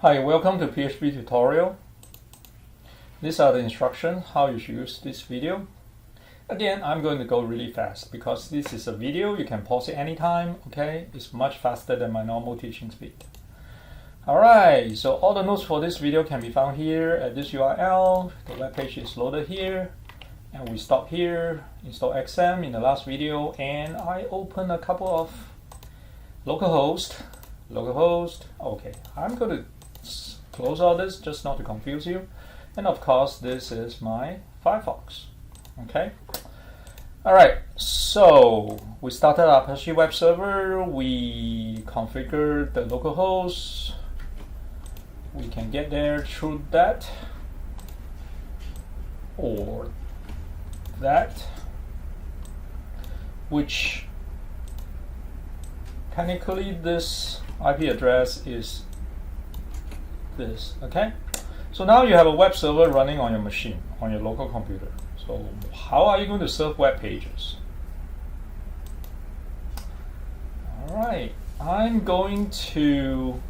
Hi, welcome to PHP tutorial. These are the instructions how you should use this video. Again, I'm going to go really fast because this is a video. You can pause it anytime, okay? It's much faster than my normal teaching speed. Alright, so all the notes for this video can be found here at this URL. The web page is loaded here. And we stop here, install xampp in the last video, and I open a couple of localhost. Okay, I'm going to close all this just not to confuse you. And of course, this is my Firefox. Okay. All right. So we started our Apache web server. We configured the localhost. We can get there through that or that, which technically this IP address is this. Okay. So now you have a web server running on your machine, on your local computer. So how are you going to serve web pages? All right, I'm going to,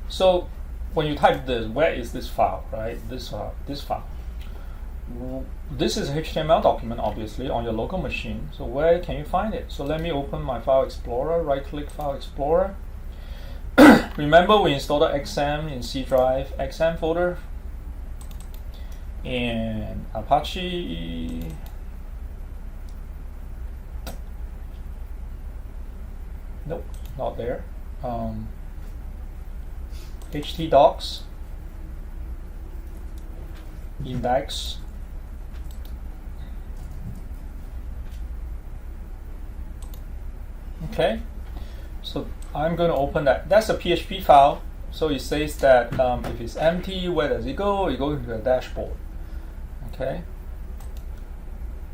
so when you type this, where is this file, right? This file. This is a HTML document, obviously, on your local machine. So where can you find it? So let me open my File Explorer, right-click File Explorer. Remember, we installed the xampp in C drive, xampp folder, and Apache. Nope, not there. htdocs, index. Okay, so I'm going to open that. That's a PHP file. So it says that if it's empty, where does it go? It goes into a dashboard. Okay.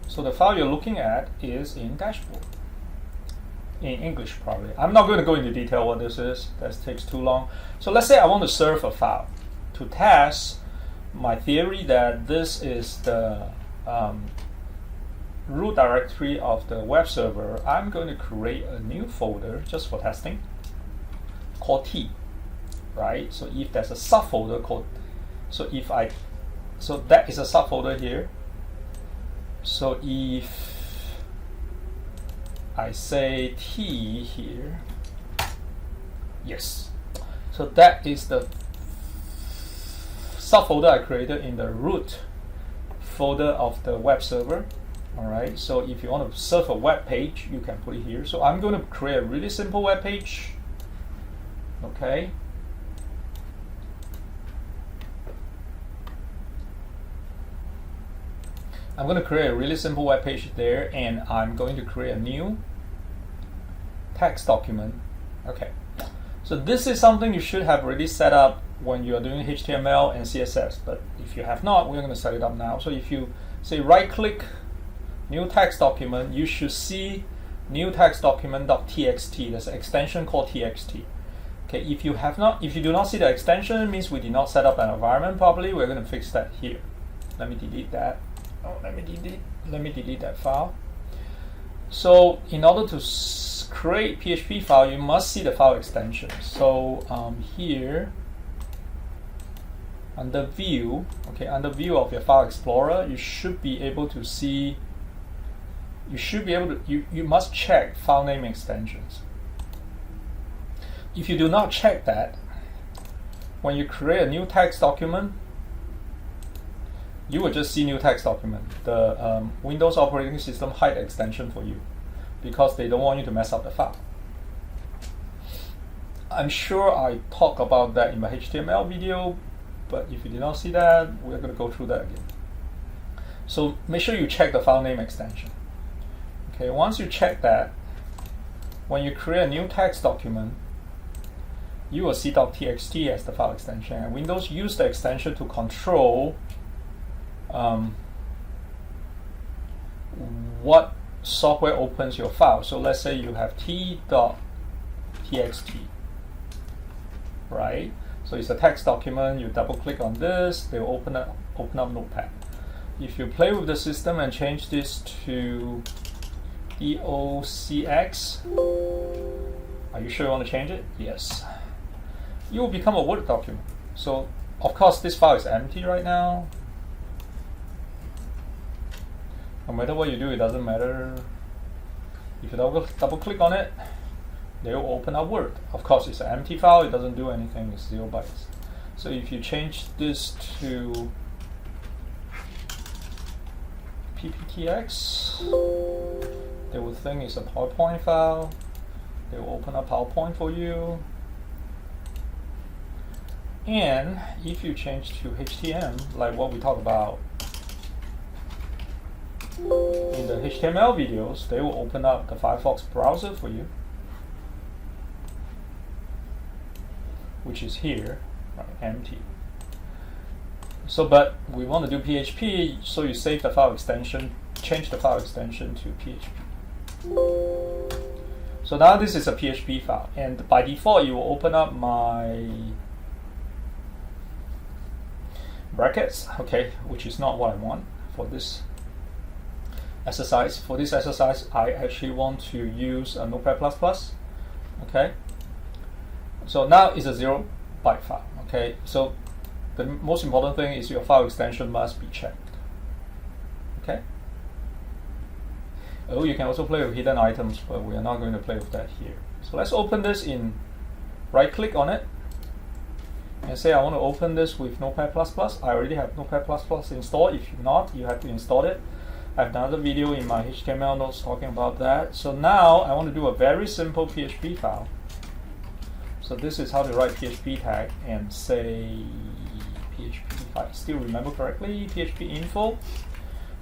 So the file you're looking at is in dashboard. In English, probably. I'm not going to go into detail what this is. That takes too long. So let's say I want to serve a file to test my theory that this is the root directory of the web server. I'm going to create a new folder just for testing called T, right? So if there's a subfolder called, so that is a subfolder here. So if I say T here, yes. So that is the subfolder I created in the root folder of the web server. All right, so if you want to serve a web page, you can put it here. So I'm going to create a really simple web page. Okay. I'm going to create a really simple web page there, and I'm going to create a new text document. Okay. So this is something you should have already set up when you are doing HTML and CSS. But if you have not, we're going to set it up now. So if you say right-click, new text document, you should see new text document.txt. There's an extension called txt. Okay, if you do not see the extension, it means we did not set up an environment properly. We're going to fix that here. Let me delete that. Oh, let me delete that file. So in order to create PHP file, you must see the file extension. So here under view, okay, under view of your File Explorer, you should be able to see. You must check file name extensions. If you do not check that, when you create a new text document, you will just see new text document. The Windows operating system hide extension for you because they don't want you to mess up the file. I'm sure I talk about that in my HTML video, but if you did not see that, we're going to go through that again. So make sure you check the file name extension. Okay, once you check that, when you create a new text document, you will see .txt as the file extension. And Windows use the extension to control what software opens your file. So let's say you have t.txt, right? So it's a text document. You double click on this, they will open up Notepad. If you play with the system and change this to DOCX, are you sure you want to change it? Yes. it will become a Word document. So of course this file is empty right now. No matter what you do, it doesn't matter. If you double click on it, they will open up Word. Of course it's an empty file, it doesn't do anything, it's 0 bytes. So if you change this to PPTX, they will think it's a PowerPoint file. They will open up PowerPoint for you. And if you change to HTML, like what we talked about in the HTML videos, they will open up the Firefox browser for you, which is here, right, empty. So, but we want to do PHP, so you save the file extension, change the file extension to PHP. So now this is a PHP file, and by default you will open up my brackets, okay, which is not what I want for this exercise. For this exercise, I actually want to use a Notepad++, okay. So now it's a 0 byte file, okay. So the most important thing is your file extension must be checked, okay. Oh, you can also play with hidden items, but we are not going to play with that here. So let's open this in, right click on it, and say I want to open this with Notepad++. I already have Notepad++ installed. If not, you have to install it. I have another video in my HTML notes talking about that. So now I want to do a very simple PHP file. So this is how to write PHP tag and say PHP, if I still remember correctly, PHP info,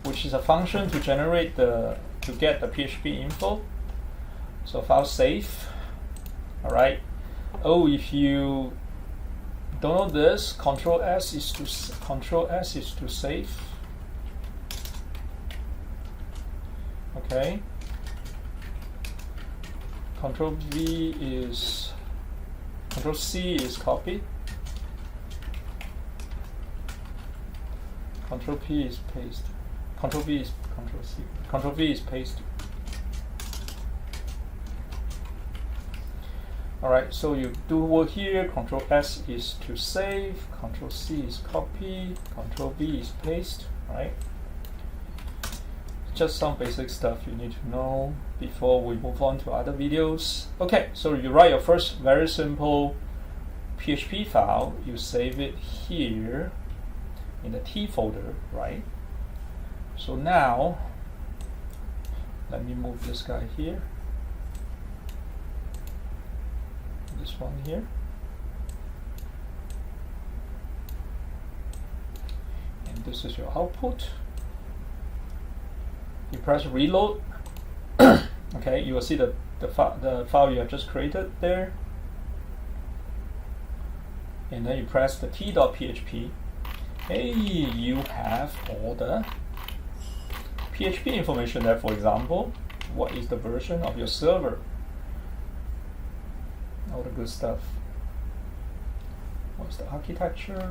which is a function to generate to get the PHP info. So file save. All right. Oh, if you don't know this, Control S is to save. Okay. Control C is copy. Control P is paste. Control V is Control C. Control V is paste. Alright, so you do work here. Control S is to save. Control C is copy. Control V is paste. Alright. Just some basic stuff you need to know before we move on to other videos. Okay, so you write your first very simple PHP file. You save it here in the T folder, right? So now, let me move this guy here. This one here. And this is your output. You press reload. Okay, you will see the file you have just created there. And then you press the t.php. Hey, you have all the PHP information there. For example, what is the version of your server? All the good stuff. What's the architecture?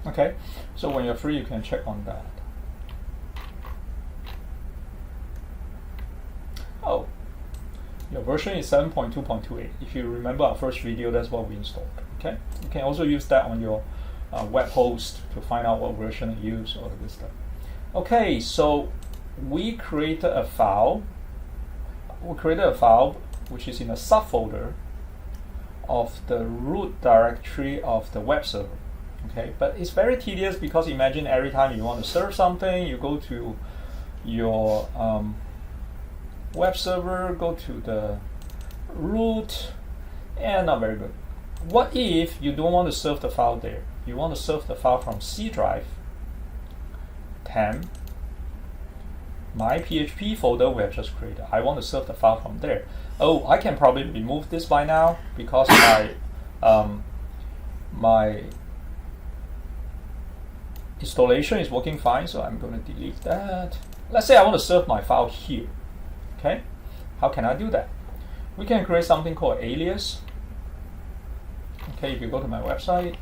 Okay, so when you're free, you can check on that. Oh, your version is 7.2.28. If you remember our first video, that's what we installed. Okay, you can also use that on your web host to find out what version to use, all of this stuff. Okay, so we created a file. We created a file which is in a subfolder of the root directory of the web server. Okay, but it's very tedious because imagine every time you want to serve something, you go to your web server, go to the root, and not very good. What if you don't want to serve the file there? You want to serve the file from C drive, temp, my PHP folder we have just created. I want to serve the file from there. Oh, I can probably remove this by now because my installation is working fine, so I'm going to delete that. Let's say I want to serve my file here. Okay, how can I do that? We can create something called alias. Okay, if you go to my website,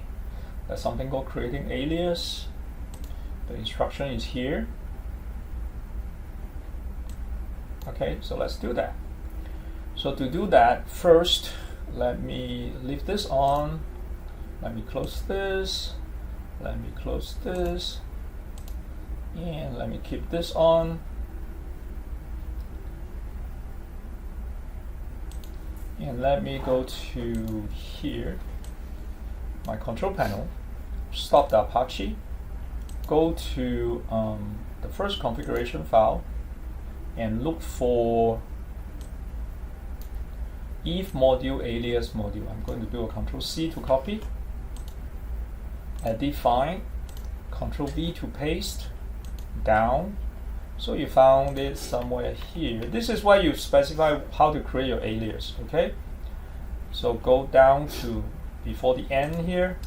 there's something called creating alias. The instruction is here. Okay, so let's do that. So to do that, first let me leave this on. Let me close this. Let me close this. And let me keep this on. And let me go to here, my control panel, stop the Apache, go to the first configuration file, and look for if module alias module. I'm going to do a Control C to copy, edit find, Control V to paste, down. So you found it somewhere here. This is why you specify how to create your alias, okay? So go down to before the N here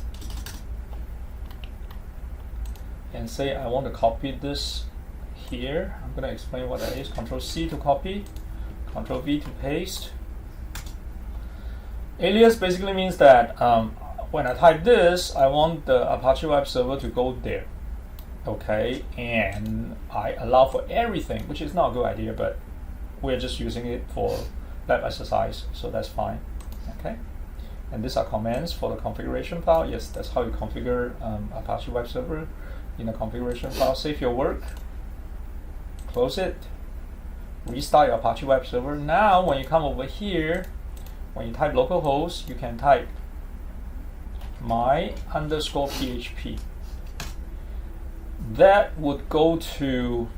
and say I want to copy this here. I'm going to explain what that is. Control C to copy, Control V to paste. Alias basically means that when I type this, I want the Apache web server to go there. Okay, and I allow for everything, which is not a good idea, but we're just using it for lab exercise, so that's fine. Okay, and these are commands for the configuration file. Yes, that's how you configure Apache web server in a configuration file. Save your work, close it, restart your Apache web server. Now, when you come over here, when you type localhost, you can type my_php. That would go to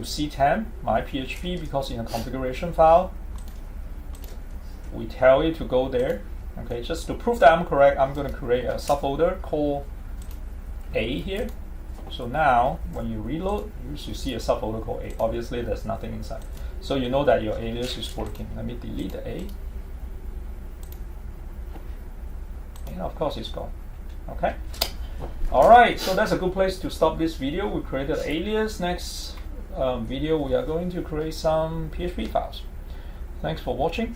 ctamp my PHP, because in a configuration file we tell it to go there. Okay, just to prove that I'm correct, I'm going to create a subfolder called A here. So now, when you reload, you should see a subfolder called A. Obviously, there's nothing inside. So you know that your alias is working. Let me delete the A. And of course, it's gone. Okay. All right. So that's a good place to stop this video. We created an alias. Next video, we are going to create some PHP files. Thanks for watching.